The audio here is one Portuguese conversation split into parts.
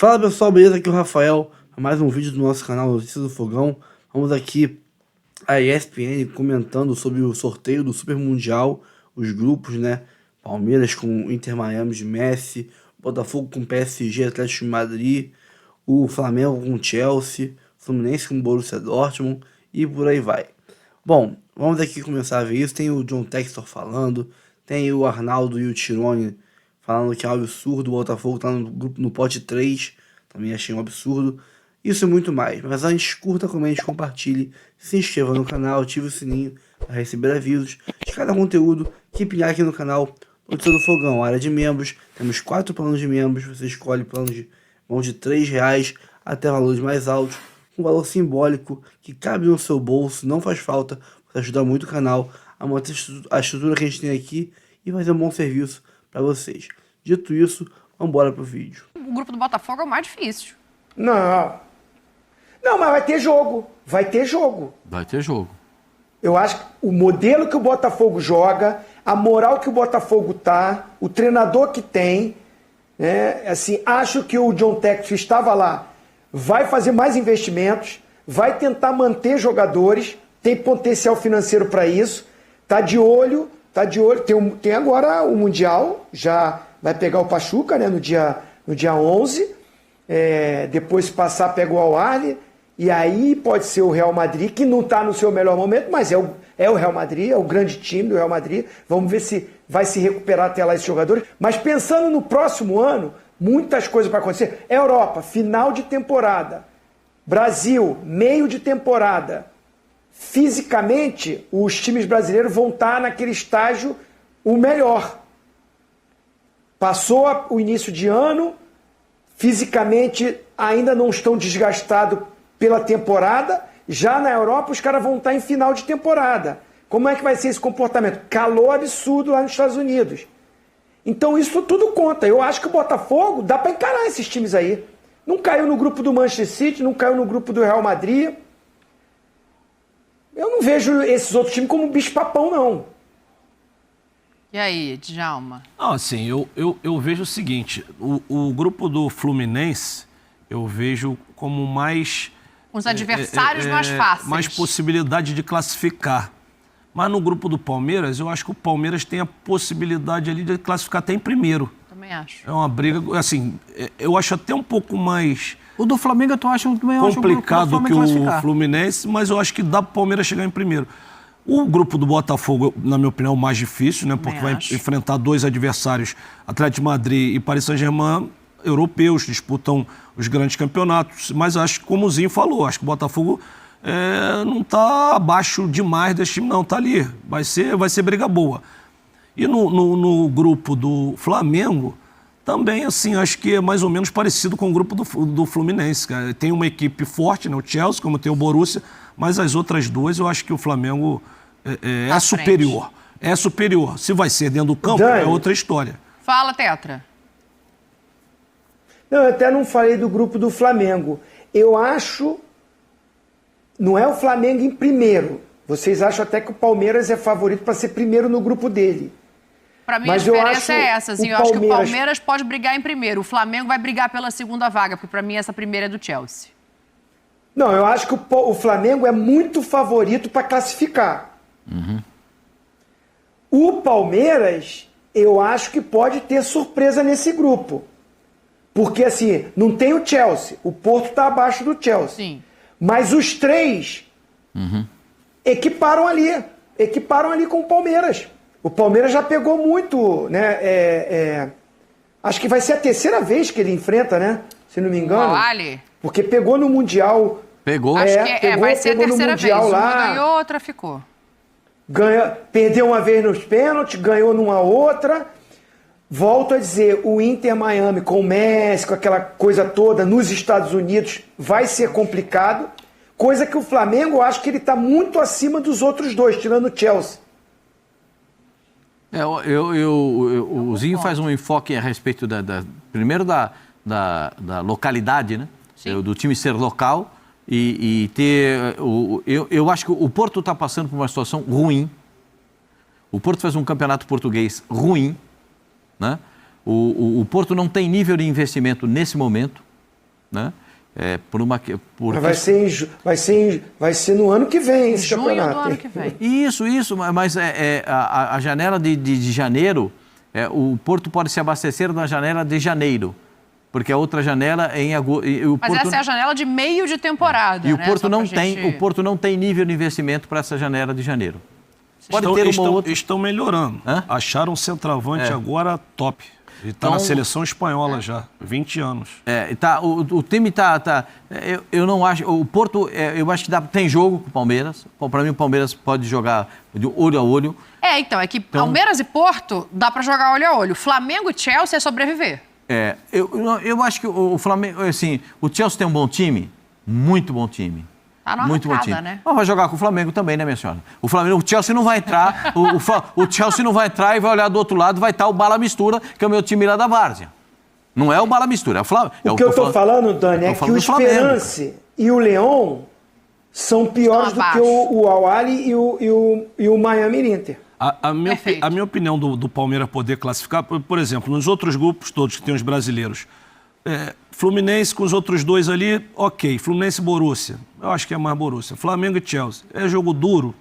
Fala pessoal, beleza? Aqui é o Rafael, mais um vídeo do nosso canal Notícias do Fogão. Vamos aqui a ESPN comentando sobre o sorteio do Super Mundial, os grupos, né? Palmeiras com Inter Miami de Messi, Botafogo com PSG, Atlético de Madrid, o Flamengo com Chelsea, Fluminense com Borussia Dortmund e por aí vai. Bom, vamos aqui começar a ver isso. Tem o John Textor falando, tem o Arnaldo e o Tirone falando que é um absurdo, o Botafogo tá no grupo no pote 3, também achei um absurdo. Isso e muito mais. Mas antes, curta, comente, compartilhe, se inscreva no canal, ative o sininho para receber avisos de cada conteúdo que pinhar aqui no canal Notícias do Fogão. Área de membros, temos 4 planos de membros, você escolhe planos de vão de R$3 até valores mais altos, um valor simbólico que cabe no seu bolso, não faz falta, você ajuda muito o canal a manter a estrutura que a gente tem aqui e fazer um bom serviço para vocês. Dito isso, vamos embora pro vídeo. O grupo do Botafogo é o mais difícil. Não, mas vai ter jogo. Vai ter jogo. Vai ter jogo. Eu acho que o modelo que o Botafogo joga, a moral que o Botafogo tá, o treinador que tem, né? Assim, acho que o John Textor estava lá, vai fazer mais investimentos, vai tentar manter jogadores, tem potencial financeiro para isso, tá de olho, tem agora o Mundial, já vai pegar o Pachuca, né, no dia 11, depois se passar pega o Al-Ahly, e aí pode ser o Real Madrid, que não está no seu melhor momento, mas é o Real Madrid, é o grande time do Real Madrid, vamos ver se vai se recuperar até lá esses jogadores, mas pensando no próximo ano, muitas coisas para acontecer. Europa, final de temporada, Brasil, meio de temporada. Fisicamente, os times brasileiros vão estar naquele estágio o melhor. Passou o início de ano, fisicamente ainda não estão desgastados pela temporada, já na Europa os caras vão estar em final de temporada. Como é que vai ser esse comportamento? Calor absurdo lá nos Estados Unidos. Então isso tudo conta. Eu acho que o Botafogo dá para encarar esses times aí. Não caiu no grupo do Manchester City, não caiu no grupo do Real Madrid. Eu não vejo esses outros times como bicho-papão, não. E aí, Djalma? Assim, eu vejo o seguinte, o grupo do Fluminense, eu vejo como mais... Os adversários mais fáceis. Mais possibilidade de classificar. Mas no grupo do Palmeiras, eu acho que o Palmeiras tem a possibilidade ali de classificar até em primeiro. Também acho. É uma briga, assim, eu acho até um pouco mais... O do Flamengo eu acho também complicado que o Fluminense, mas eu acho que dá para o Palmeiras chegar em primeiro. O grupo do Botafogo, na minha opinião, é o mais difícil, né? Porque vai enfrentar dois adversários, Atlético de Madrid e Paris Saint-Germain, europeus, disputam os grandes campeonatos. Mas acho que, como o Zinho falou, acho que o Botafogo não está abaixo demais desse time, não. Está ali. Vai ser briga boa. E no grupo do Flamengo, também, assim, acho que é mais ou menos parecido com o grupo do Fluminense, cara. Tem uma equipe forte, né? O Chelsea, como tem o Borussia, mas as outras duas eu acho que o Flamengo é superior. É superior. Se vai ser dentro do campo, é outra história. Fala, Tetra. Não, eu até não falei do grupo do Flamengo. Eu acho... Não é o Flamengo em primeiro. Vocês acham até que o Palmeiras é favorito para ser primeiro no grupo dele. Para mim, a diferença é essa. Assim, eu acho que o Palmeiras pode brigar em primeiro. O Flamengo vai brigar pela segunda vaga, porque para mim essa primeira é do Chelsea. Não, eu acho que o Flamengo é muito favorito para classificar. Uhum. O Palmeiras, eu acho que pode ter surpresa nesse grupo. Porque, assim, não tem o Chelsea. O Porto está abaixo do Chelsea. Sim. Mas os três equiparam ali com o Palmeiras. O Palmeiras já pegou muito, né? Acho que vai ser a terceira vez que ele enfrenta, né? Se não me engano. Vale. Porque pegou no Mundial. Pegou? Acho que vai ser a terceira vez. Lá, uma ganhou, outra ficou. Perdeu uma vez nos pênaltis, ganhou numa outra. Volto a dizer, o Inter Miami com o Messi, com aquela coisa toda, nos Estados Unidos, vai ser complicado. Coisa que o Flamengo, eu acho que ele está muito acima dos outros dois, tirando o Chelsea. O Zinho faz um enfoque a respeito primeiro da localidade, né? Do time ser local e ter... Eu acho que o Porto está passando por uma situação ruim. O Porto faz um campeonato português ruim, né? O Porto não tem nível de investimento nesse momento. né? Vai ser no ano que vem esse junho campeonato. Do ano que vem. Isso, mas a janela de janeiro, o Porto pode se abastecer na janela de janeiro, porque a outra janela é em agosto. Mas essa é a janela de meio de temporada, e o Porto não tem nível de investimento para essa janela de janeiro. Estão melhorando. Hã? Acharam um centroavante agora top. Ele está na seleção espanhola já, 20 anos. O time eu não acho... O Porto, eu acho que tem jogo com o Palmeiras. Para mim, o Palmeiras pode jogar de olho a olho. Então, Palmeiras e Porto dá para jogar olho a olho. Flamengo e Chelsea é sobreviver. Eu acho que o Flamengo... Assim, o Chelsea tem um bom time, muito bom time. Tá na muito arrancada, bom time. Né? Mas vai jogar com o Flamengo também, né, minha senhora? O Chelsea não vai entrar, o Chelsea não vai entrar e vai olhar do outro lado, vai estar o Bala Mistura, que é o meu time lá da Várzea. Não é o Bala Mistura, é o Flamengo. O que eu tô falando, Dani, é que o Esperance e o Leão são piores do que o Al-Ahly e o Miami Inter. A minha opinião do Palmeiras poder classificar, por exemplo, nos outros grupos todos que tem os brasileiros, Fluminense com os outros dois ali, ok. Fluminense e Borussia, eu acho que é mais Borussia. Flamengo e Chelsea, é jogo duro?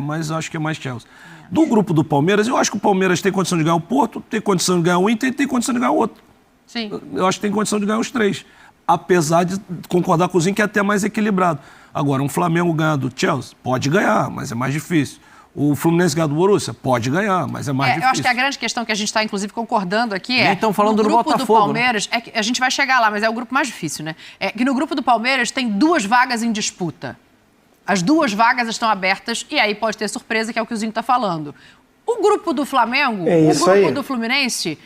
Mas eu acho que é mais Chelsea. Do grupo do Palmeiras, eu acho que o Palmeiras tem condição de ganhar o Porto, tem condição de ganhar o Inter e tem condição de ganhar o outro. Sim. Eu acho que tem condição de ganhar os três. Apesar de concordar com o Zinho que é até mais equilibrado. Agora, um Flamengo ganhar do Chelsea, pode ganhar, mas é mais difícil. O Fluminense ganhar do Borussia, pode ganhar, mas é mais difícil. Eu acho que a grande questão que a gente está, inclusive, concordando aqui Nem estão falando do Botafogo, do Palmeiras, né? A gente vai chegar lá, mas é o grupo mais difícil, né? Que no grupo do Palmeiras tem 2 vagas em disputa. As 2 vagas estão abertas e aí pode ter surpresa, que é o que o Zinho está falando. O grupo do Flamengo, o grupo do Fluminense,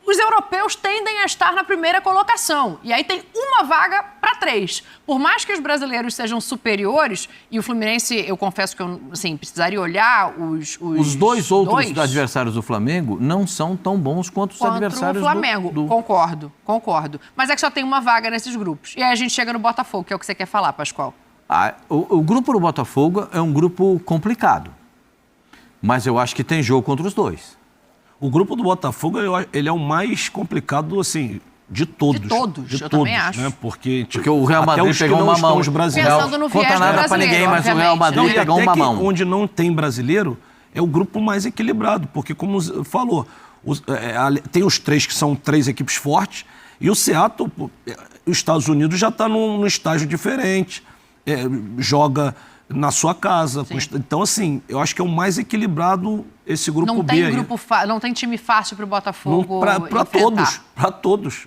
os europeus tendem a estar na primeira colocação. E aí tem uma vaga para 3. Por mais que os brasileiros sejam superiores, e o Fluminense, eu confesso que eu precisaria olhar os dois outros adversários do Flamengo não são tão bons quanto os adversários do Flamengo. Concordo. Mas é que só tem uma vaga nesses grupos. E aí a gente chega no Botafogo, que é o que você quer falar, Pascoal. O grupo do Botafogo é um grupo complicado. Mas eu acho que tem jogo contra os dois. O grupo do Botafogo, ele é o mais complicado, assim, de todos. De todos, eu também acho. Né? Porque o Real Madrid pegou uma mão. Pensando no viés conta nada pra ninguém, mas o Real Madrid pegou uma mão. Onde não tem brasileiro, é o grupo mais equilibrado. Porque, como falou, tem os 3 que são 3 equipes fortes, e o Seattle, os Estados Unidos já está num estágio diferente, joga na sua casa. Então, assim, eu acho que é o mais equilibrado esse grupo B aí. Não tem time fácil para o Botafogo Para todos.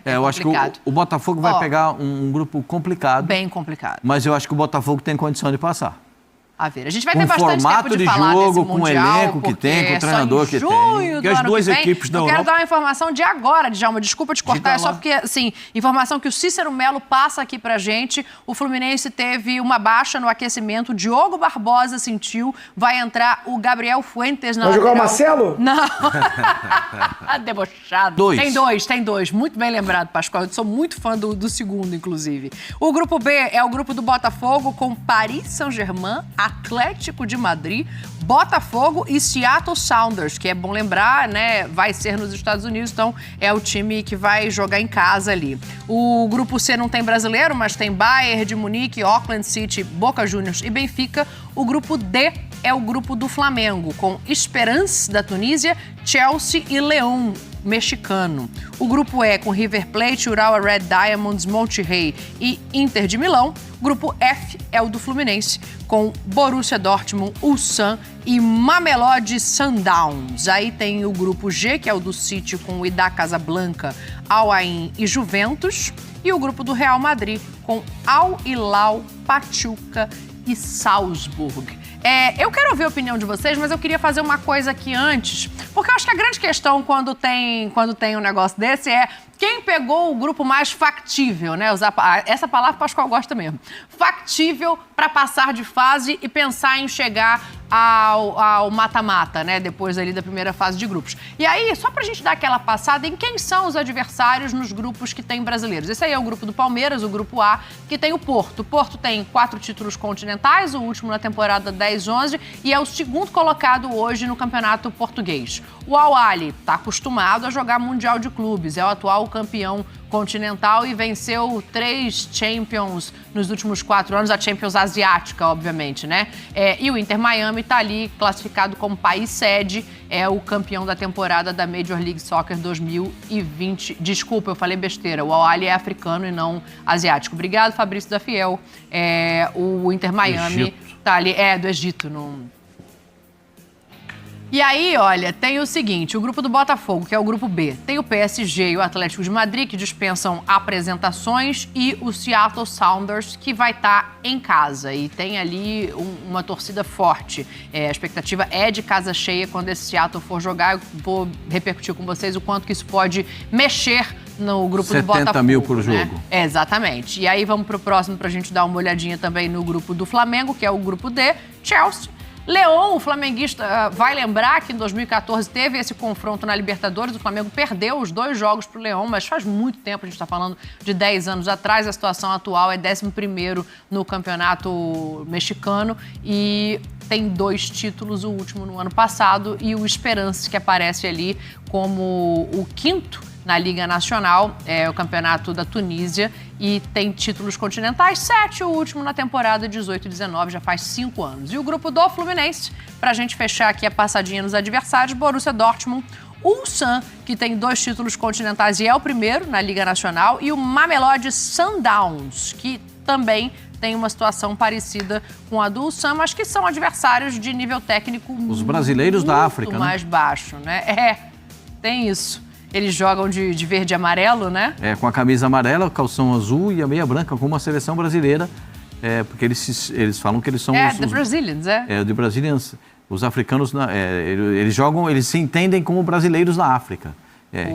Eu acho que o Botafogo vai pegar um grupo complicado. Bem complicado. Mas eu acho que o Botafogo tem condição de passar. A ver, a gente vai ter bastante tempo de formato falar de jogo, desse com o elenco que tem, com o treinador que tem. E as 2 equipes da Europa. Eu quero dar uma informação de agora, Djalma, desculpa te cortar, é só porque, assim, informação que o Cícero Melo passa aqui pra gente. O Fluminense teve uma baixa no aquecimento, o Diogo Barbosa sentiu, vai entrar o Gabriel Fuentes na lateral. Vai jogar o Marcelo? Não. Debochado. 2. Tem dois. Muito bem lembrado, Pascoal. Eu sou muito fã do segundo, inclusive. O grupo B é o grupo do Botafogo com Paris Saint-Germain, Atlético de Madrid, Botafogo e Seattle Sounders, que é bom lembrar, né? Vai ser nos Estados Unidos, então é o time que vai jogar em casa ali. O grupo C não tem brasileiro, mas tem Bayern de Munique, Auckland City, Boca Juniors e Benfica. O grupo D é o grupo do Flamengo, com Esperance da Tunísia, Chelsea e Leão mexicano. O grupo E com River Plate, Urawa Red Diamonds, Monterrey e Inter de Milão. O grupo F é o do Fluminense, com Borussia Dortmund, Ulsan e Mamelodi Sundowns. Aí tem o grupo G, que é o do City, com o Wydad Casablanca, Al Ain e Juventus. E o grupo do Real Madrid, com Al Hilal, Pachuca e Salzburg. Eu quero ouvir a opinião de vocês, mas eu queria fazer uma coisa aqui antes, porque eu acho que a grande questão quando tem um negócio desse é quem pegou o grupo mais factível, né? Essa palavra o Pascoal gosta mesmo. Factível para passar de fase e pensar em chegar ao mata-mata, né? Depois ali da primeira fase de grupos. E aí, só pra gente dar aquela passada em quem são os adversários nos grupos que tem brasileiros. Esse aí é o grupo do Palmeiras, o grupo A, que tem o Porto. O Porto tem 4 títulos continentais, o último na temporada 10-11, e é o segundo colocado hoje no campeonato português. O Al-Ahly está acostumado a jogar Mundial de Clubes, é o atual atual campeão continental e venceu 3 Champions nos últimos 4 anos, a Champions asiática, obviamente, né? E o Inter Miami está ali classificado como país sede, é o campeão da temporada da Major League Soccer 2020. Desculpa, eu falei besteira, o Al-Ahly é africano e não asiático. Obrigado, Fabrício da Fiel. O Inter Miami está ali, do Egito, não... E aí, olha, tem o seguinte, o grupo do Botafogo, que é o grupo B, tem o PSG e o Atlético de Madrid, que dispensam apresentações, e o Seattle Sounders, que vai estar em casa. E tem ali uma torcida forte. A expectativa é de casa cheia quando esse Seattle for jogar. Eu vou repercutir com vocês o quanto que isso pode mexer no grupo do Botafogo. 70 mil por jogo. Né? Exatamente. E aí vamos pro próximo pra gente dar uma olhadinha também no grupo do Flamengo, que é o grupo D, Chelsea. Leão, o flamenguista, vai lembrar que em 2014 teve esse confronto na Libertadores, o Flamengo perdeu os 2 jogos pro Leão, mas faz muito tempo, a gente está falando de 10 anos atrás, a situação atual é 11º no campeonato mexicano e tem 2 títulos, o último no ano passado e o Esperance, que aparece ali como o 5º na Liga Nacional, é o campeonato da Tunísia, e tem títulos continentais, 7, o último na temporada 18 e 19, já faz 5 anos. E o grupo do Fluminense, pra gente fechar aqui a passadinha nos adversários, Borussia Dortmund, Ulsan, que tem 2 títulos continentais e é o primeiro na Liga Nacional, e o Mamelodi Sundowns, que também tem uma situação parecida com a do Ulsan, mas que são adversários de nível técnico os brasileiros da África, mais baixo, né? Tem isso. Eles jogam de verde e amarelo, né? Com a camisa amarela, o calção azul e a meia branca, como a seleção brasileira. Porque eles falam que eles são The Brazilians, The Brazilians. Os africanos, eles jogam, eles se entendem como brasileiros da África.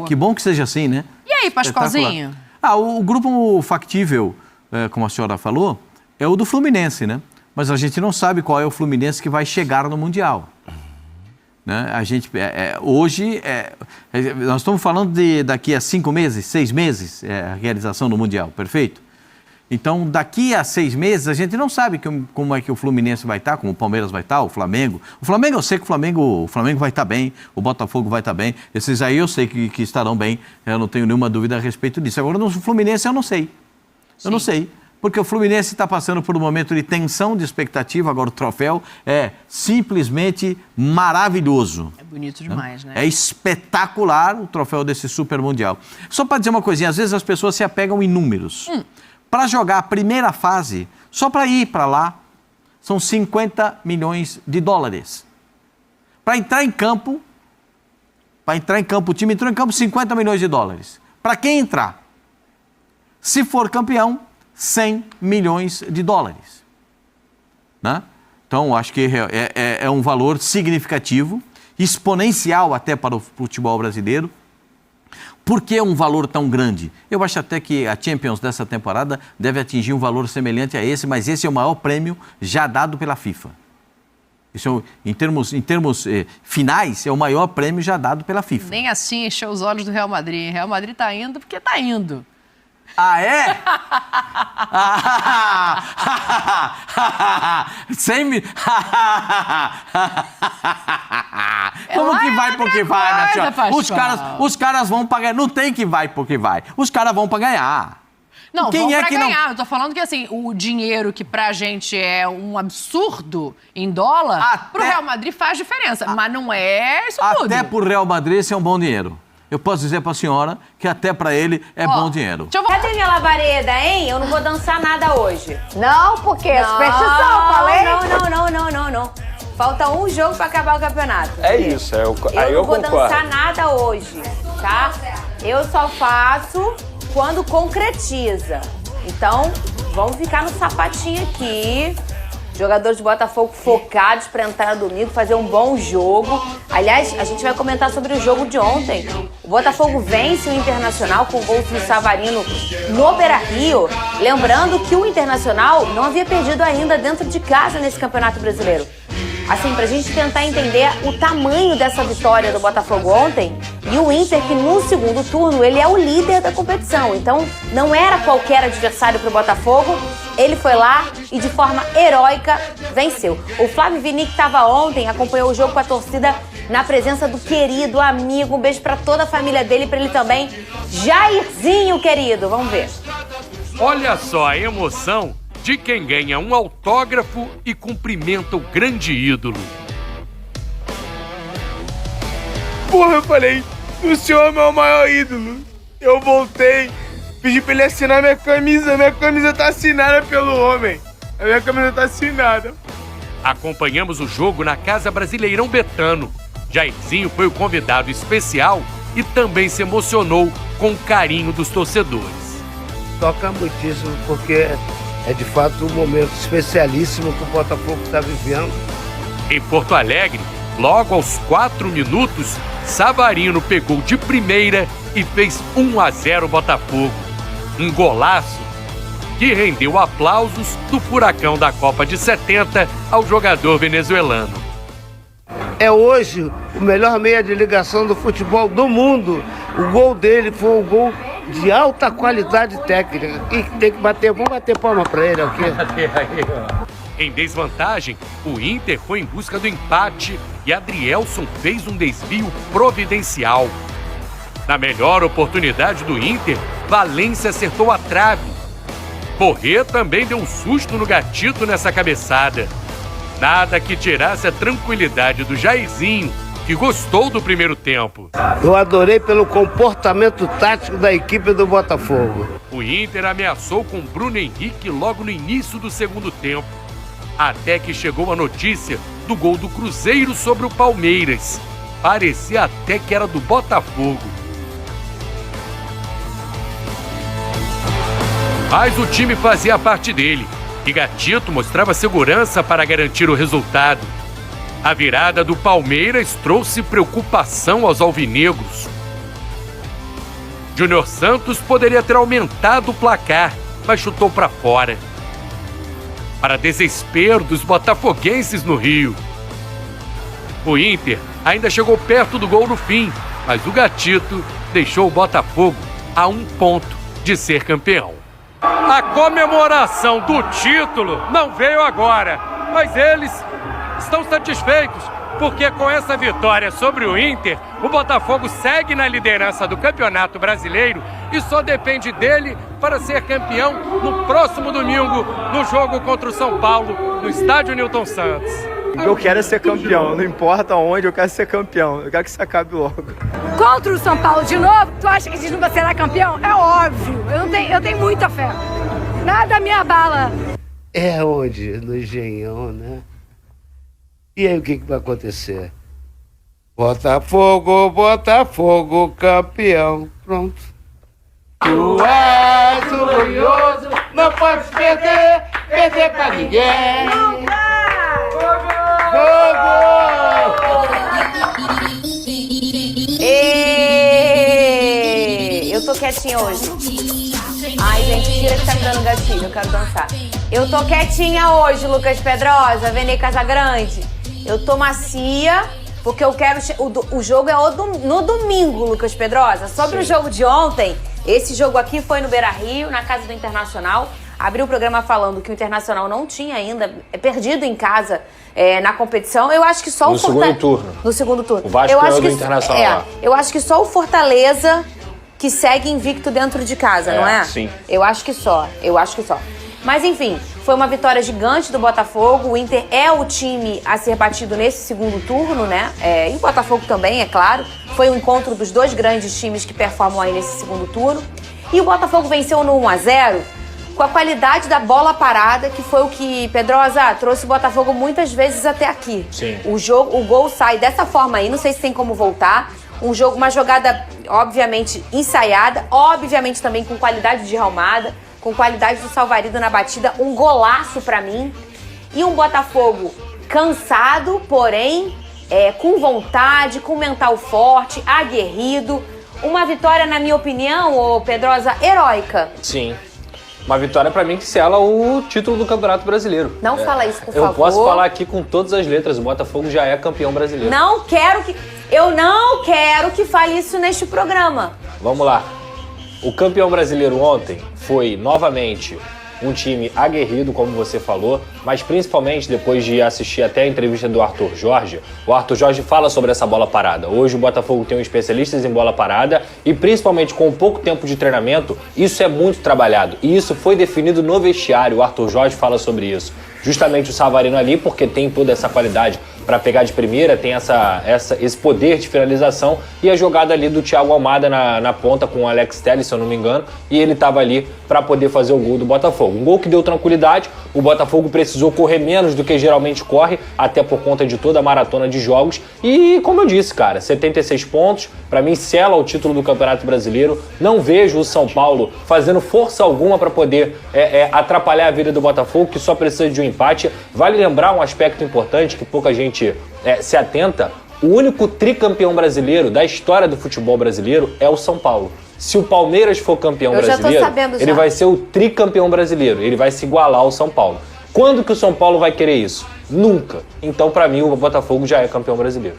Que bom que seja assim, né? E aí, Pascoalzinho? O grupo factível, como a senhora falou, é o do Fluminense, né? Mas a gente não sabe qual é o Fluminense que vai chegar no Mundial. Né? A gente, hoje, nós estamos falando de daqui a 5 meses, 6 meses, a realização do Mundial, perfeito? Então, daqui a 6 meses, a gente não sabe como é que o Fluminense vai estar, como o Palmeiras vai estar, o Flamengo. O Flamengo, eu sei que o Flamengo vai estar bem, o Botafogo vai estar bem, esses aí eu sei que estarão bem, eu não tenho nenhuma dúvida a respeito disso. Agora, no Fluminense, eu não sei. Eu não sei. Porque o Fluminense está passando por um momento de tensão, de expectativa. Agora o troféu é simplesmente maravilhoso. É bonito demais, né? É espetacular o troféu desse Super Mundial. Só para dizer uma coisinha, às vezes as pessoas se apegam em números. Para jogar a primeira fase, só para ir para lá, são 50 milhões de dólares. Para entrar em campo, o time entrou em campo 50 milhões de dólares. Para quem entrar? Se for campeão, 100 milhões de dólares. Né? Então, acho que é um valor significativo, exponencial até para o futebol brasileiro. Por que um valor tão grande? Eu acho até que a Champions dessa temporada deve atingir um valor semelhante a esse, mas esse é o maior prêmio já dado pela FIFA. Isso, em termos finais, é o maior prêmio já dado pela FIFA. Nem assim encheu os olhos do Real Madrid. O Real Madrid está indo porque está indo. Ah, é? 100 mil... Como que vai porque vai, minha senhora? Os caras vão para ganhar. Não tem que vai porque vai. Os caras vão para ganhar. Não, vão pra ganhar. Eu tô falando que, assim, o dinheiro que pra gente é um absurdo em dólar, pro Real Madrid faz diferença. Mas não é isso tudo. Até pro Real Madrid esse é um bom dinheiro. Eu posso dizer pra senhora que até pra ele é bom dinheiro. Cadê minha labareda, hein? Eu não vou dançar nada hoje. Não, porque é superstição, falei? Não. Falta um jogo pra acabar o campeonato. É isso, eu não vou dançar nada hoje, tá? Eu só faço quando concretiza. Então, vamos ficar no sapatinho aqui. Jogadores de Botafogo focados para entrar no domingo, fazer um bom jogo. Aliás, a gente vai comentar sobre o jogo de ontem. O Botafogo vence o Internacional com gols do Savarino no Beira-Rio. Lembrando que o Internacional não havia perdido ainda dentro de casa nesse Campeonato Brasileiro. Assim, pra gente tentar entender o tamanho dessa vitória do Botafogo ontem, e o Inter, que no segundo turno, ele é o líder da competição. Então, não era qualquer adversário pro Botafogo, ele foi lá e de forma heróica venceu. O Flávio Vini, que estava ontem, acompanhou o jogo com a torcida, na presença do querido amigo. Um beijo pra toda a família dele, pra ele também. Jairzinho, querido. Vamos ver. Olha só a emoção de quem ganha um autógrafo e cumprimenta o grande ídolo. Porra, eu falei, o senhor é meu maior ídolo. Eu voltei, pedi pra ele assinar minha camisa tá assinada pelo homem. A minha camisa tá assinada. Acompanhamos o jogo na Casa Brasileirão Betano. Jairzinho foi o convidado especial e também se emocionou com o carinho dos torcedores. Toca muitíssimo porque é de fato um momento especialíssimo que o Botafogo está vivendo. Em Porto Alegre, logo aos 4 minutos, Savarino pegou de primeira e fez 1-0 Botafogo. Um golaço que rendeu aplausos do furacão da Copa de 70 ao jogador venezuelano. É hoje o melhor meia de ligação do futebol do mundo. O gol dele foi um gol de alta qualidade técnica. E tem que bater, vamos bater palma pra ele aqui. Em desvantagem, o Inter foi em busca do empate e Adrielson fez um desvio providencial. Na melhor oportunidade do Inter, Valência acertou a trave. Borré também deu um susto no gatito nessa cabeçada. Nada que tirasse a tranquilidade do Jairzinho, que gostou do primeiro tempo. Eu adorei pelo comportamento tático da equipe do Botafogo. O Inter ameaçou com Bruno Henrique logo no início do segundo tempo. Até que chegou a notícia do gol do Cruzeiro sobre o Palmeiras. Parecia até que era do Botafogo. Mas o time fazia a parte dele. E Gatito mostrava segurança para garantir o resultado. A virada do Palmeiras trouxe preocupação aos alvinegros. Júnior Santos poderia ter aumentado o placar, mas chutou para fora. Para desespero dos botafoguenses no Rio. O Inter ainda chegou perto do gol no fim, mas o Gatito deixou o Botafogo a 1 ponto de ser campeão. A comemoração do título não veio agora, mas eles estão satisfeitos, porque com essa vitória sobre o Inter, o Botafogo segue na liderança do Campeonato Brasileiro e só depende dele para ser campeão no próximo domingo, no jogo contra o São Paulo, no estádio Newton Santos. Eu quero ser campeão, não importa onde, eu quero ser campeão. Eu quero que isso acabe logo. Contra o São Paulo de novo, tu acha que a gente não vai ser campeão? É óbvio, eu tenho muita fé. Nada me abala. É onde? No Engenhão, né? E aí o que vai acontecer? Botafogo, Botafogo, campeão. Pronto. Tu és o glorioso, não pode perder pra ninguém. Não vai! Eu tô quietinha hoje. Ai, gente, tira que tá me dando gatilho, eu quero dançar. Eu tô quietinha hoje, Lucas Pedrosa, Vene Casagrande. Eu tô macia, porque eu quero... O jogo é no domingo, Lucas Pedrosa. Sobre o jogo de ontem, esse jogo aqui foi no Beira-Rio, na casa do Internacional. Abriu o programa falando que o Internacional não tinha ainda perdido em casa na competição. Eu acho que só no segundo turno. No segundo turno. O Vasco ganhou do Internacional lá. Eu acho que só o Fortaleza que segue invicto dentro de casa, não é? Sim. Eu acho que só. Mas enfim, foi uma vitória gigante do Botafogo. O Inter é o time a ser batido nesse segundo turno, né? E o Botafogo também, é claro. Foi um encontro dos dois grandes times que performam aí nesse segundo turno. E o Botafogo venceu no 1-0 com a qualidade da bola parada, que foi o que Pedrosa trouxe o Botafogo muitas vezes até aqui. Sim. O gol sai dessa forma aí, não sei se tem como voltar. Uma jogada, obviamente, ensaiada, obviamente também com qualidade de Ralmada, com qualidade do Salvarido na batida, um golaço pra mim. E um Botafogo cansado, porém com vontade, com mental forte, aguerrido. Uma vitória, na minha opinião, Pedrosa, heróica. Sim. Uma vitória pra mim que sela o título do Campeonato Brasileiro. Não fala isso, por favor. favor. Eu posso falar aqui com todas as letras, o Botafogo já é campeão brasileiro. Eu não quero que fale isso neste programa. Vamos lá. O campeão brasileiro ontem foi, novamente, um time aguerrido, como você falou, mas principalmente depois de assistir até a entrevista do Arthur Jorge, o Arthur Jorge fala sobre essa bola parada. Hoje o Botafogo tem um especialistas em bola parada e principalmente com pouco tempo de treinamento, isso é muito trabalhado e isso foi definido no vestiário. O Arthur Jorge fala sobre isso. Justamente o Savarino ali, porque tem toda essa qualidade para pegar de primeira, tem esse poder de finalização, e a jogada ali do Thiago Almada na ponta com o Alex Telles, se eu não me engano, e ele estava ali para poder fazer o gol do Botafogo. Um gol que deu tranquilidade, o Botafogo precisou correr menos do que geralmente corre, até por conta de toda a maratona de jogos, e como eu disse, cara, 76 pontos, para mim sela o título do Campeonato Brasileiro. Não vejo o São Paulo fazendo força alguma para poder atrapalhar a vida do Botafogo, que só precisa de um empate. Vale lembrar um aspecto importante que pouca gente se atenta: o único tricampeão brasileiro da história do futebol brasileiro é o São Paulo. Se o Palmeiras for campeão brasileiro, ele vai ser o tricampeão brasileiro, ele vai se igualar ao São Paulo. Quando que o São Paulo vai querer isso? Nunca. Então, para mim, o Botafogo já é campeão brasileiro.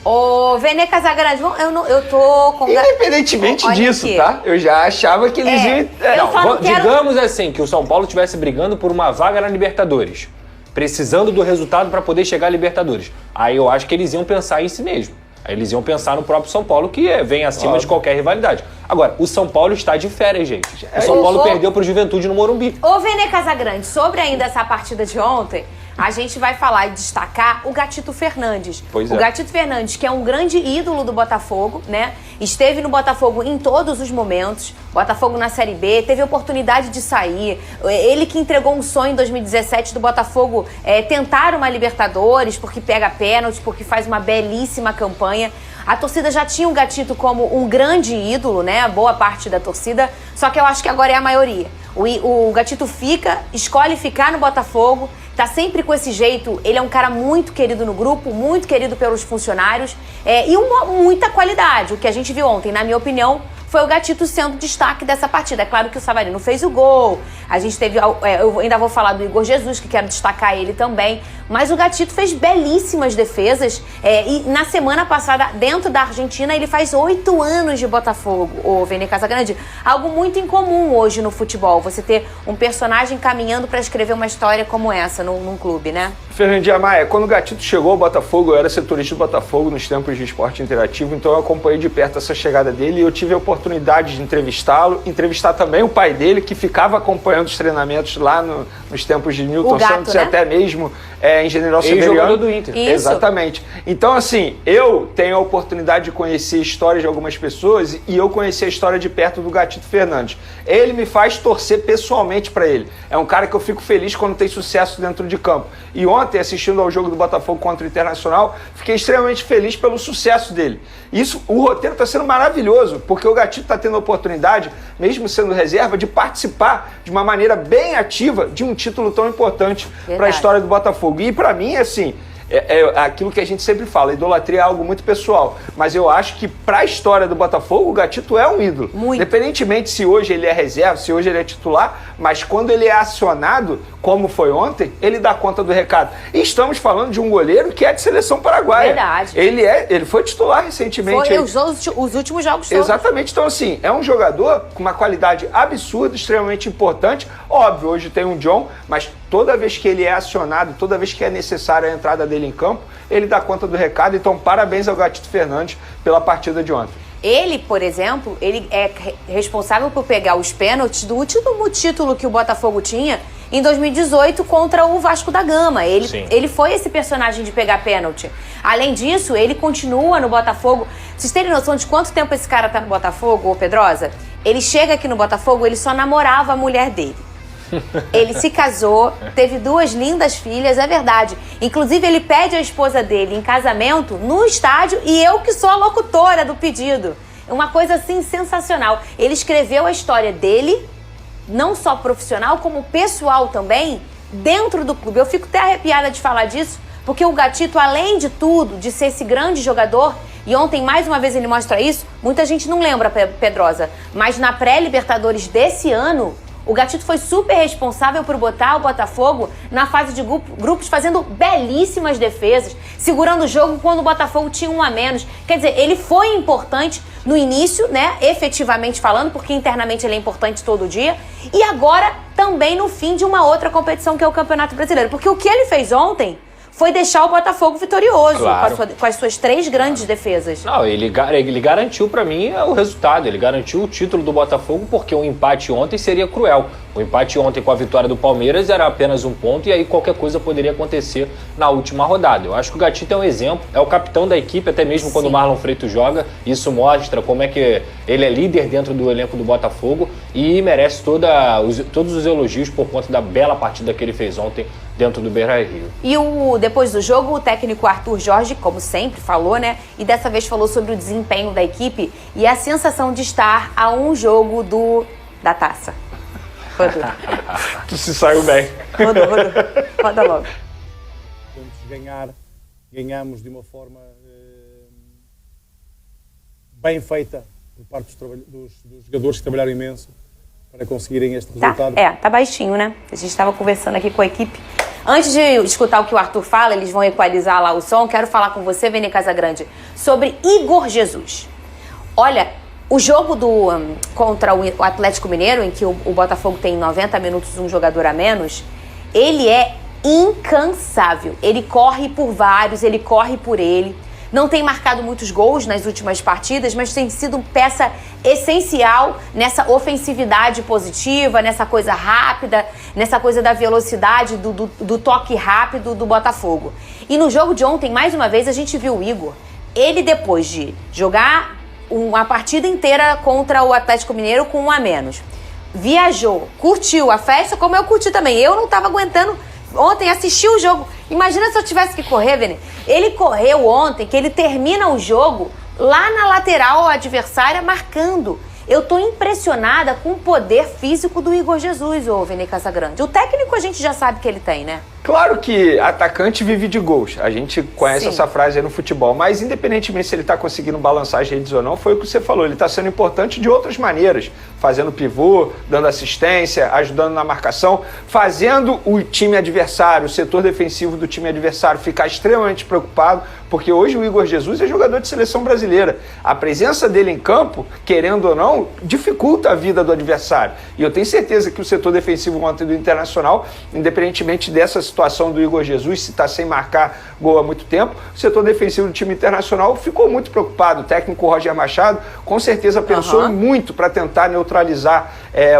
Ô, Vene Casagrande, eu tô com... Independentemente disso, aqui. Tá? Eu já achava que eles iam... Digamos assim, que o São Paulo estivesse brigando por uma vaga na Libertadores, precisando do resultado para poder chegar à Libertadores. Aí eu acho que eles iam pensar em si mesmo. Aí eles iam pensar no próprio São Paulo, que vem acima de qualquer rivalidade. Agora, o São Paulo está de férias, gente. O São Paulo perdeu para o Juventude no Morumbi. Ô, Vene Casagrande, sobre ainda essa partida de ontem, a gente vai falar e destacar o Gatito Fernandes. Pois é. O Gatito Fernandes, que é um grande ídolo do Botafogo, né? Esteve no Botafogo em todos os momentos. Botafogo na Série B, teve oportunidade de sair. Ele que entregou um sonho em 2017 do Botafogo tentar uma Libertadores, porque pega pênalti, porque faz uma belíssima campanha. A torcida já tinha o Gatito como um grande ídolo, né? Boa parte da torcida, só que eu acho que agora é a maioria. O Gatito escolhe ficar no Botafogo, tá sempre com esse jeito. Ele é um cara muito querido no grupo, muito querido pelos funcionários e muita qualidade. O que a gente viu ontem, na minha opinião, foi o Gatito sendo destaque dessa partida. É claro que o Savarino fez o gol, a gente teve... eu ainda vou falar do Igor Jesus, que quero destacar ele também, mas o Gatito fez belíssimas defesas e na semana passada, dentro da Argentina, ele faz 8 anos de Botafogo, o Vene Casagrande. Algo muito incomum hoje no futebol, você ter um personagem caminhando para escrever uma história como essa num clube, né? Fernandinha Maia, quando o Gatito chegou ao Botafogo, eu era setorista do Botafogo nos tempos de esporte interativo, então eu acompanhei de perto essa chegada dele e eu tive a oportunidade de entrevistá-lo, entrevistar também o pai dele, que ficava acompanhando os treinamentos lá nos tempos de Newton Santos, né? E até mesmo em General Severiano. Jogador do Inter. Isso. Exatamente. Então, assim, eu tenho a oportunidade de conhecer histórias de algumas pessoas e eu conheci a história de perto do Gatito Fernandes. Ele me faz torcer pessoalmente para ele. É um cara que eu fico feliz quando tem sucesso dentro de campo. E ontem, assistindo ao jogo do Botafogo contra o Internacional, fiquei extremamente feliz pelo sucesso dele. Isso, o roteiro está sendo maravilhoso, porque o Gatito está tendo a oportunidade, mesmo sendo reserva, de participar de uma maneira bem ativa de um título tão importante para a história do Botafogo. E para mim, assim, é aquilo que a gente sempre fala, idolatria é algo muito pessoal, mas eu acho que para a história do Botafogo, o Gatito é um ídolo. Muito. Independentemente se hoje ele é reserva, se hoje ele é titular, mas quando ele é acionado, como foi ontem, ele dá conta do recado. E estamos falando de um goleiro que é de seleção paraguaia. Verdade. Ele foi titular recentemente. Foi os últimos jogos todos. Exatamente. Então, assim, é um jogador com uma qualidade absurda, extremamente importante. Óbvio, hoje tem um John, mas toda vez que ele é acionado, toda vez que é necessária a entrada dele em campo, ele dá conta do recado. Então, parabéns ao Gatito Fernandes pela partida de ontem. Ele, por exemplo, ele é responsável por pegar os pênaltis do último título que o Botafogo tinha em 2018 contra o Vasco da Gama. Ele foi esse personagem de pegar pênalti. Além disso, ele continua no Botafogo. Vocês terem noção de quanto tempo esse cara tá no Botafogo, ô Pedrosa? Ele chega aqui no Botafogo, ele só namorava a mulher dele. Ele se casou, teve 2 lindas filhas, é verdade. Inclusive, ele pede a esposa dele em casamento no estádio e eu que sou a locutora do pedido. Uma coisa assim sensacional. Ele escreveu a história dele, não só profissional, como pessoal também, dentro do clube. Eu fico até arrepiada de falar disso, porque o Gatito, além de tudo, de ser esse grande jogador, e ontem mais uma vez ele mostra isso, muita gente não lembra, Pedrosa, mas na pré-Libertadores desse ano, o Gatito foi super responsável por botar o Botafogo na fase de grupos, fazendo belíssimas defesas, segurando o jogo quando o Botafogo tinha 1 a menos. Quer dizer, ele foi importante no início, né, efetivamente falando, porque internamente ele é importante todo dia, e agora também no fim de uma outra competição que é o Campeonato Brasileiro. Porque o que ele fez ontem foi deixar o Botafogo vitorioso, Claro. com as suas 3 grandes defesas. Não, ele garantiu pra mim o resultado, ele garantiu o título do Botafogo, porque o empate ontem seria cruel. O empate ontem com a vitória do Palmeiras era apenas 1 ponto e aí qualquer coisa poderia acontecer na última rodada. Eu acho que o Gatito é um exemplo, é o capitão da equipe, até mesmo quando o Marlon Freitas joga, isso mostra como é que ele é líder dentro do elenco do Botafogo e merece todos os elogios por conta da bela partida que ele fez ontem dentro do Beira-Rio. E depois do jogo, o técnico Arthur Jorge, como sempre, falou, né? E dessa vez falou sobre o desempenho da equipe e a sensação de estar a um jogo da taça. Roda. Tu se saiu bem. Roda logo. Ganhamos de uma forma bem feita por parte dos jogadores que trabalharam imenso para conseguirem este resultado. Tá baixinho, né? A gente estava conversando aqui com a equipe. Antes de escutar o que o Arthur fala, eles vão equalizar lá o som, quero falar com você, Vene Casagrande, sobre Igor Jesus. Olha, o jogo contra o Atlético Mineiro, em que o Botafogo tem 90 minutos um jogador a menos, ele é incansável. Ele corre por vários, ele corre por ele. Não tem marcado muitos gols nas últimas partidas, mas tem sido peça essencial nessa ofensividade positiva, nessa coisa rápida, nessa coisa da velocidade, do toque rápido do Botafogo. E no jogo de ontem, mais uma vez, a gente viu o Igor. Ele, depois de jogar uma partida inteira contra o Atlético Mineiro com 1 a menos, viajou, curtiu a festa, como eu curti também. Eu não estava aguentando ontem assistir o jogo. Imagina se eu tivesse que correr, Vene. Ele correu ontem, que ele termina o jogo lá na lateral adversária marcando. Eu tô impressionada com o poder físico do Igor Jesus, ô Vene Casagrande. O técnico a gente já sabe que ele tem, né? Claro que atacante vive de gols. A gente conhece essa frase aí no futebol. Mas independentemente se ele está conseguindo balançar as redes ou não, foi o que você falou. Ele está sendo importante de outras maneiras. Fazendo pivô, dando assistência, ajudando na marcação, fazendo o time adversário, o setor defensivo do time adversário ficar extremamente preocupado, porque hoje o Igor Jesus é jogador de seleção brasileira. A presença dele em campo, querendo ou não, dificulta a vida do adversário. E eu tenho certeza que o setor defensivo ontem do Internacional, independentemente dessa situação do Igor Jesus, se está sem marcar gol há muito tempo, o setor defensivo do time Internacional ficou muito preocupado. O técnico Roger Machado com certeza pensou muito para tentar neutralizar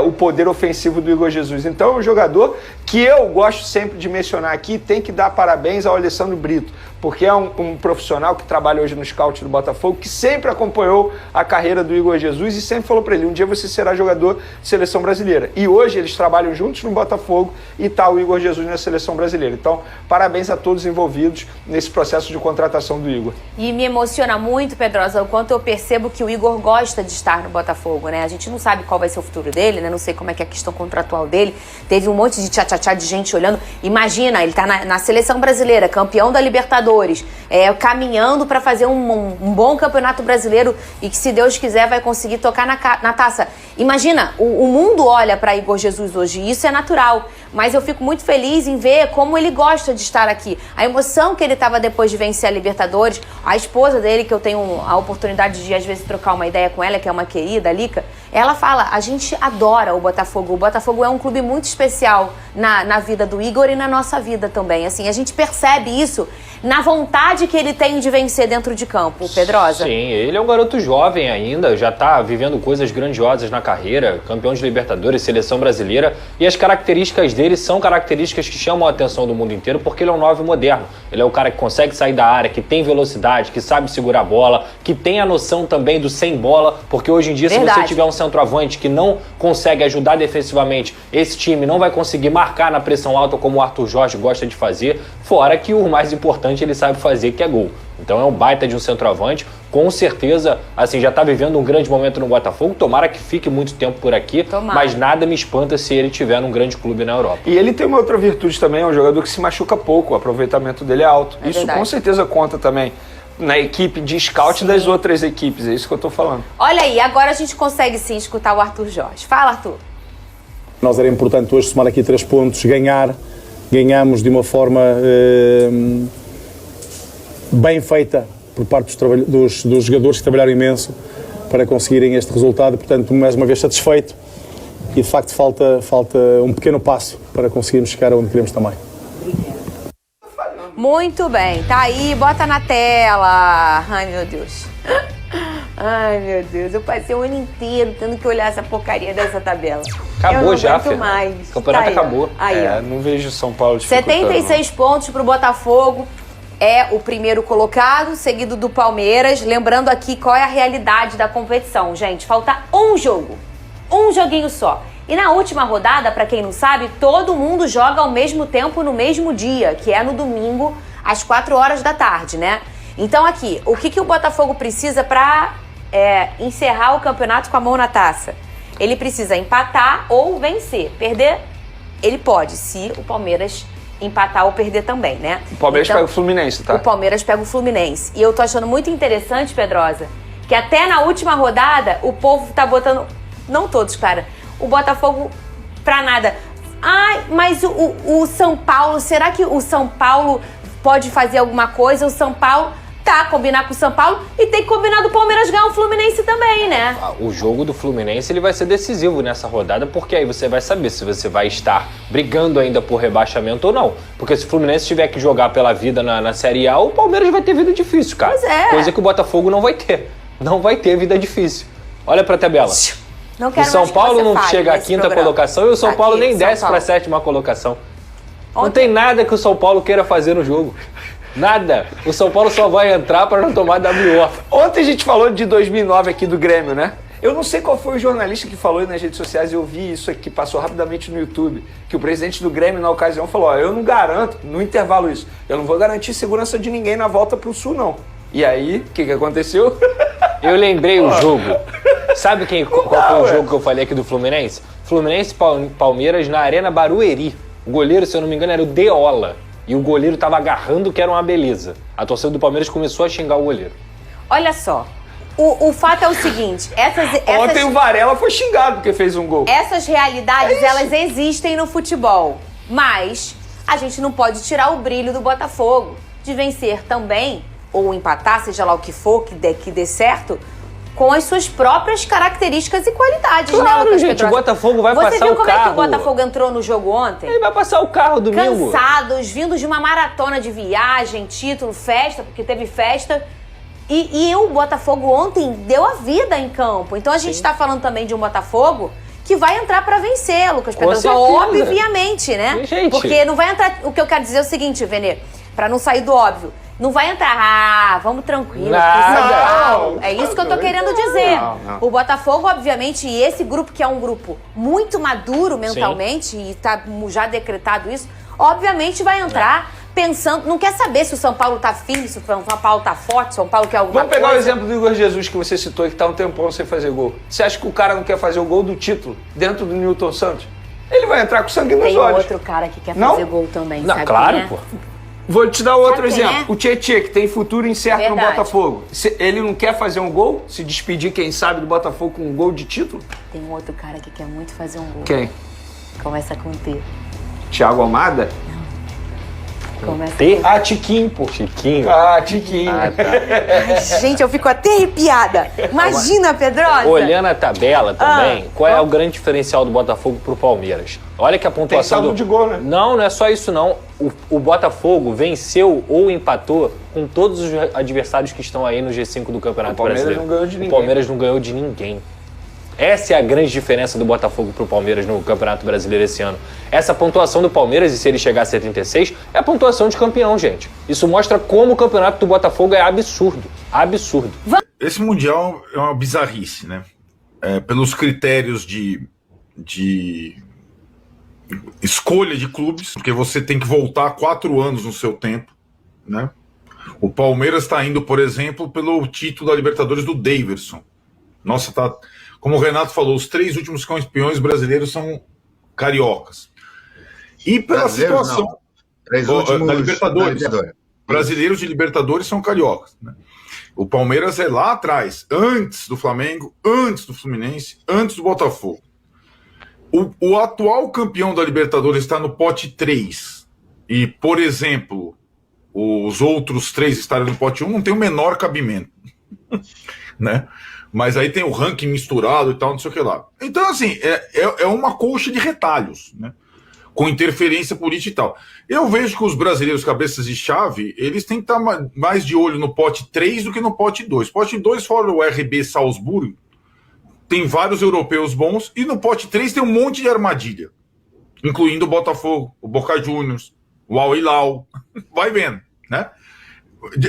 o poder ofensivo do Igor Jesus. Então é um jogador que eu gosto sempre de mencionar aqui, tem que dar parabéns ao Alessandro Brito, porque é um profissional que trabalha hoje no scout do Botafogo, que sempre acompanhou a carreira do Igor Jesus e sempre falou para ele, um dia você será jogador de seleção brasileira. E hoje eles trabalham juntos no Botafogo e está o Igor Jesus na seleção brasileira. Então, parabéns a todos envolvidos nesse processo de contratação do Igor. E me emociona muito, Pedrosa, o quanto eu percebo que o Igor gosta de estar no Botafogo, né? A gente não sabe qual vai ser o futuro dele, né? Não sei como é que é a questão contratual dele. Teve um monte de tchá-tchá-tchá de gente olhando. Imagina, ele tá na seleção brasileira, campeão da Libertadores, caminhando para fazer um bom campeonato brasileiro e que, se Deus quiser, vai conseguir tocar na taça. Imagina, o mundo olha para Igor Jesus hoje, e isso é natural. Mas eu fico muito feliz em ver como ele gosta de estar aqui. A emoção que ele estava depois de vencer a Libertadores, a esposa dele, que eu tenho a oportunidade de, às vezes, trocar uma ideia com ela, que é uma querida, a Lica, ela fala, a gente adora o Botafogo. O Botafogo é um clube muito especial na vida do Igor e na nossa vida também. Assim, a gente percebe isso na vontade que ele tem de vencer dentro de campo, Pedrosa. Sim, ele é um garoto jovem ainda, já está vivendo coisas grandiosas na carreira, campeão de Libertadores, seleção brasileira, e as características dele são características que chamam a atenção do mundo inteiro, porque ele é um 9 moderno. Ele é o cara que consegue sair da área, que tem velocidade, que sabe segurar a bola, que tem a noção também do sem bola, porque hoje em dia, se você tiver um centroavante que não consegue ajudar defensivamente, esse time não vai conseguir marcar na pressão alta como o Arthur Jorge gosta de fazer, fora que o mais importante ele sabe fazer, que é gol. Então é um baita de um centroavante, com certeza, assim, já está vivendo um grande momento no Botafogo, tomara que fique muito tempo por aqui, mas nada me espanta se ele estiver num grande clube na Europa. E ele tem uma outra virtude também, é um jogador que se machuca pouco, o aproveitamento dele é alto. Isso verdade. Com certeza conta também na equipe de scout das outras equipes, é isso que eu estou falando. Olha aí, agora a gente consegue sim escutar o Arthur Jorge. Fala, Arthur. Nós era importante hoje somar aqui 3 pontos, ganhamos de uma forma bem feita por parte dos jogadores que trabalharam imenso para conseguirem este resultado, portanto, mais uma vez satisfeito e de facto falta um pequeno passo para conseguirmos chegar onde queremos também. Muito bem, tá aí, bota na tela. Ai, meu Deus. Ai, meu Deus, eu passei o ano inteiro tendo que olhar essa porcaria dessa tabela. Acabou já, Fê. Mais. O campeonato tá acabou. Aí, ó. Não vejo São Paulo dificultando. 76 pontos pro Botafogo. É o primeiro colocado, seguido do Palmeiras. Lembrando aqui qual é a realidade da competição, gente. Falta um jogo. Um joguinho só. E na última rodada, pra quem não sabe, todo mundo joga ao mesmo tempo no mesmo dia, que é no domingo, às 4 horas da tarde, né? Então aqui, o que o Botafogo precisa pra encerrar o campeonato com a mão na taça? Ele precisa empatar ou vencer. Perder, ele pode, se o Palmeiras empatar ou perder também, né? O Palmeiras pega o Fluminense, tá? O Palmeiras pega o Fluminense. E eu tô achando muito interessante, Pedrosa, que até na última rodada o povo tá botando, não todos, cara, o Botafogo pra nada. Ai, mas o São Paulo, será que o São Paulo pode fazer alguma coisa? O São Paulo combinar com o São Paulo e tem que combinar do Palmeiras ganhar o Fluminense também, né? O jogo do Fluminense ele vai ser decisivo nessa rodada, porque aí você vai saber se você vai estar brigando ainda por rebaixamento ou não. Porque se o Fluminense tiver que jogar pela vida na Série A, o Palmeiras vai ter vida difícil, cara. Pois é. Coisa que o Botafogo não vai ter. Não vai ter vida difícil. Olha pra tabela. Não quero o São mais que Paulo você não fale chega à nesse quinta programa. colocação e o São Paulo Aqui, nem São desce Paulo. pra sétima colocação. Não Ontem- tem nada que o São Paulo queira fazer no jogo. Nada. O São Paulo só vai entrar pra não tomar WO. Ontem a gente falou de 2009 aqui do Grêmio, né? Eu não sei qual foi o jornalista que falou aí nas redes sociais, eu vi isso aqui, passou rapidamente no YouTube, que o presidente do Grêmio, na ocasião, falou, ó, eu não garanto, no intervalo isso, eu não vou garantir segurança de ninguém na volta pro Sul, não. E aí, o que aconteceu? Eu lembrei o jogo. Sabe qual foi o jogo que eu falei aqui do Fluminense? Fluminense e Palmeiras na Arena Barueri. O goleiro, se eu não me engano, era o Deola. E o goleiro tava agarrando que era uma beleza. A torcida do Palmeiras começou a xingar o goleiro. Olha só, o fato é o seguinte, Ontem o Varela foi xingado porque fez um gol. essas realidades, elas existem no futebol, mas a gente não pode tirar o brilho do Botafogo de vencer também, ou empatar, seja lá o que for, que dê certo, com as suas próprias características e qualidades, né, Claro, Lucas gente, Pedrosa? o Botafogo vai Você passar viu o como é que carro. o Botafogo entrou no jogo ontem? Ele vai passar o carro domingo. Cansados, vindos de uma maratona de viagem, título, festa, porque teve festa. E o Botafogo ontem deu a vida em campo. Então a gente está falando também de um Botafogo que vai entrar para vencer, Lucas Com Pedrosa. certeza. Obviamente, né? Gente. Porque não vai entrar... O que eu quero dizer é o seguinte, Venê, para não sair do óbvio. Não vai entrar, vamos tranquilo. Nada. É isso que eu tô querendo dizer. Não. O Botafogo, obviamente, e esse grupo que é um grupo muito maduro mentalmente, e tá já decretado isso, obviamente vai entrar pensando, não quer saber se o São Paulo tá firme, se o São Paulo tá forte, se o São Paulo quer alguma Vamos pegar coisa. o exemplo do Igor Jesus que você citou, que tá um tempão sem fazer gol. Você acha que o cara não quer fazer o gol do título dentro do Newton Santos? Ele vai entrar com sangue nos Tem olhos. outro cara que quer Não? fazer gol também, Não, sabe claro, quem é? pô. Vou te dar outro Sabe quem exemplo. é? O Tietê, que tem futuro incerto no Verdade. Botafogo. Ele não quer fazer um gol? Se despedir, quem sabe, do Botafogo com um gol de título? Tem um outro cara que quer muito fazer um gol. Quem? Começa com T. Thiago Almada? Começa T? com Ah, Tiquinho, pô. Tiquinho. Ah, Tiquinho. Ah, tá. Ai, gente, eu fico até arrepiada. Imagina, Pedrosa. Olhando a tabela também, qual é o grande diferencial do Botafogo pro Palmeiras? Olha que a Tem pontuação saldo de gol, né? Não é só isso não. O Botafogo venceu ou empatou com todos os adversários que estão aí no G5 do Campeonato O Palmeiras Brasileiro. não ganhou de ninguém. O Palmeiras não ganhou de ninguém. Essa é a grande diferença do Botafogo pro Palmeiras no Campeonato Brasileiro esse ano. Essa pontuação do Palmeiras, e se ele chegar a 76, é a pontuação de campeão, gente. Isso mostra como o campeonato do Botafogo é absurdo. Absurdo. Esse Mundial é uma bizarrice, né? Pelos critérios de escolha de clubes, porque você tem que voltar 4 anos no seu tempo, né? O Palmeiras está indo, por exemplo, pelo título da Libertadores do Daverson. Nossa, tá... Como o Renato falou, os 3 últimos campeões brasileiros são cariocas. E pela Brasileiros, situação... não. 3 últimos da Libertadores. da Libertadores. Brasileiros de Libertadores são cariocas, né? O Palmeiras é lá atrás, antes do Flamengo, antes do Fluminense, antes do Botafogo. O atual campeão da Libertadores está no pote 3. E, por exemplo, os outros 3 estarem no pote 1 não tem o menor cabimento. Né? Mas aí tem o ranking misturado e tal, não sei o que lá. Então, assim, é uma colcha de retalhos, né? Com interferência política e tal. Eu vejo que os brasileiros cabeças de chave, eles têm que estar mais de olho no pote 3 do que no pote 2. Pote 2, fora o RB Salzburgo, tem vários europeus bons, e no pote 3 tem um monte de armadilha, incluindo o Botafogo, o Boca Juniors, o Al Hilal. Vai vendo, né?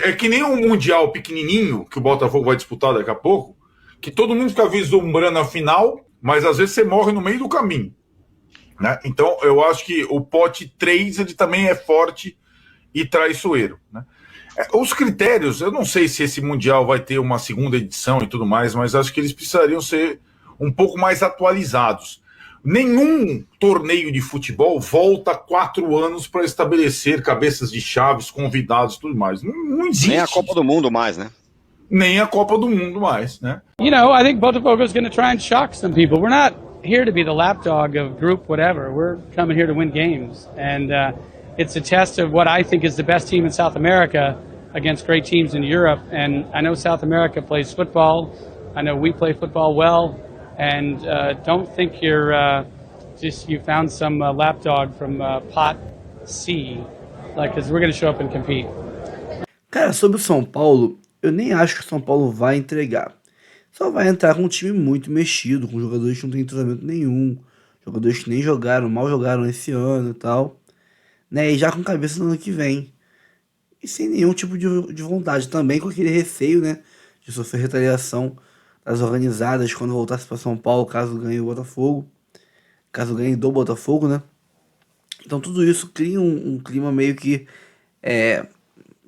É que nem um Mundial pequenininho, que o Botafogo vai disputar daqui a pouco, que todo mundo fica vislumbrando a final, mas às vezes você morre no meio do caminho. Né? Então, eu acho que o pote 3 ele também é forte e traiçoeiro. Né? Os critérios, eu não sei se esse Mundial vai ter uma segunda edição e tudo mais, mas acho que eles precisariam ser um pouco mais atualizados. Nenhum torneio de futebol volta 4 anos para estabelecer cabeças de chaves, convidados e tudo mais. Não existe. Nem a Copa do Mundo mais, né? Nem a Copa do Mundo mais, né? You know, I think Botafogo is going to try and shock some people. We're not here to be the lapdog of group whatever. We're coming here to win games. And it's a test of what I think is the best team in South America against great teams in Europe. And I know South America plays football. I know we play football well. And don't think you're you found some lapdog from pot C. Because we're going to show up and compete. Cara, sobre o São Paulo, eu nem acho que o São Paulo vai entregar. Só vai entrar com um time muito mexido, com jogadores que não têm treinamento nenhum, jogadores que nem jogaram, mal jogaram esse ano e tal, né? E já com cabeça no ano que vem. E sem nenhum tipo de vontade, também com aquele receio, né? De sofrer retaliação das organizadas quando voltasse para São Paulo, caso ganhe o Botafogo. Caso ganhe do Botafogo, né? Então tudo isso cria um clima meio que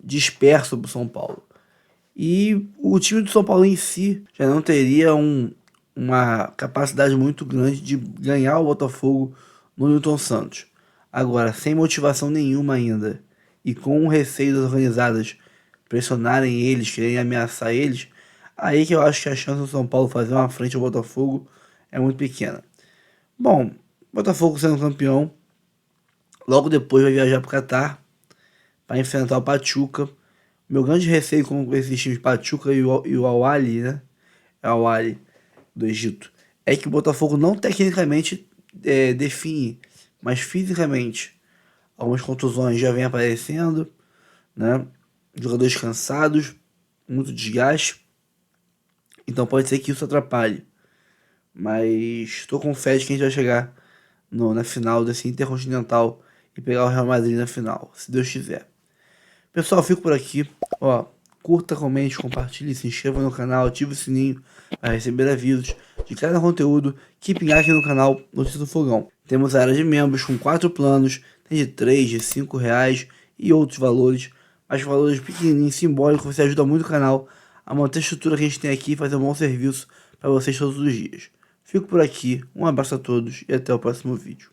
disperso pro São Paulo. E o time do São Paulo em si já não teria uma capacidade muito grande de ganhar o Botafogo no Newton Santos. Agora, sem motivação nenhuma ainda, e com o receio das organizadas pressionarem eles, quererem ameaçar eles, aí que eu acho que a chance do São Paulo fazer uma frente ao Botafogo é muito pequena. Bom, Botafogo sendo campeão, logo depois vai viajar para o Catar para enfrentar o Pachuca. Meu grande receio com esses times Pachuca e o Al-Ahly, né? Al-Ahly do Egito, é que o Botafogo não tecnicamente define, mas fisicamente algumas contusões já vêm aparecendo, né? Jogadores cansados, muito desgaste, então pode ser que isso atrapalhe. Mas estou com fé de que a gente vai chegar na final desse Intercontinental e pegar o Real Madrid na final, se Deus quiser. Pessoal, fico por aqui. Curta, comente, compartilhe, se inscreva no canal, ative o sininho para receber avisos de cada conteúdo que pingar aqui no canal Notícias do Fogão. Temos a área de membros com 4 planos, tem de 3, de 5 reais e outros valores, mas valores pequenininhos, simbólicos, você ajuda muito o canal a manter a estrutura que a gente tem aqui e fazer um bom serviço para vocês todos os dias. Fico por aqui, um abraço a todos e até o próximo vídeo.